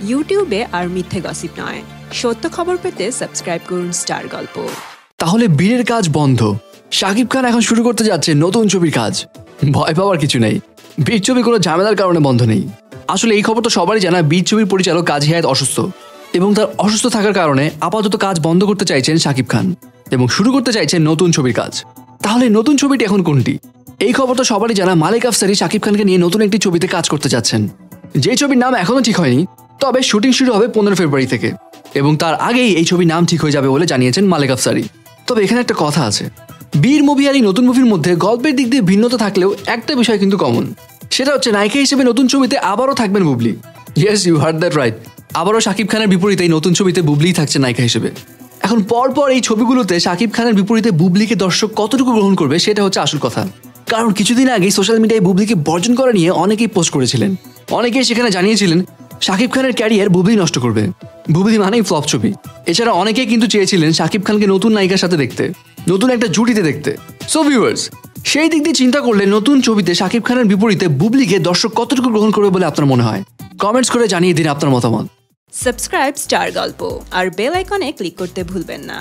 ইউটিউবে আর মিথ্যে গসিপ নয়, সত্য খবর পেতে সাবস্ক্রাইব করুন স্টার গল্প। তাহলে বীরের কাজ বন্ধ, শাকিব খান এখন শুরু করতে যাচ্ছে নতুন ছবির কাজ। ভয় পাওয়ার কিছু নেই, বীর ছবি কোনো ঝামেলার কারণে বন্ধ নেই। আসলে এই খবর তো সবারই জানা, বীর ছবির পরিচালক কাজী হায়াৎ অসুস্থ এবং তার অসুস্থ থাকার কারণে আপাতত কাজ বন্ধ করতে চাইছেন শাকিব খান এবং শুরু করতে চাইছেন নতুন ছবির কাজ। তাহলে নতুন ছবিটি এখন কোনটি? এই খবর তো সবারই জানা, মালিক আফসারি শাকিব খানকে নিয়ে নতুন একটি ছবিতে কাজ করতে যাচ্ছেন। যে ছবির নাম এখনো ঠিক হয়নি, তবে শুটিং শুরু হবে 15 ফেব্রুয়ারি থেকে এবং তার আগেই এই ছবির নাম ঠিক হয়ে যাবে বলে জানিয়েছেন মালিক আফসারি। তবে এখানে একটা কথা আছে, বীর মুভি আর এই নতুন মুভির মধ্যে গল্পের দিক দিয়ে ভিন্নতা থাকলেও একটা বিষয় কিন্তু কমন, সেটা হচ্ছে নায়িকা হিসেবে নতুন ছবিতে আবারও থাকবেন Bubly. Yes, you heard that right, আবারও শাকিব খানের বিপরীতে এই নতুন ছবিতে বুবলিই থাকছে নায়িকা হিসেবে। এখন পরপর এই ছবিগুলোতে শাকিব খানের বিপরীতে বুবলিকে দর্শক কতটুকু গ্রহণ করবে সেটা হচ্ছে আসল কথা। কারণ কিছুদিন আগেই সোশ্যাল মিডিয়ায় বুবলিকে বর্জন করা নিয়ে অনেকেই পোস্ট করেছিলেন। অনেকেই সেখানে জানিয়েছিলেন শাকিব খানের ক্যারিয়ার বুবলি নষ্ট করবে, বুবলি মানেই ফ্লপ ছবি। এছাড়া অনেকেই কিন্তু চেয়েছিলেন শাকিব খানকে নতুন নায়িকার সাথে দেখতে, নতুন একটা জুটিতে দেখতে। সো ভিউয়ার্স, সেই দিক দিয়ে চিন্তা করলে নতুন ছবিতে শাকিব খানের বিপরীতে বুবলিকে দর্শক কতটুকু গ্রহণ করবে বলে আপনার মনে হয়? কমেন্টস করে জানিয়ে দিন আপনার মতামত। সাবস্ক্রাইব স্টার গল্প আর বেল আইকনে ক্লিক করতে ভুলবেন না।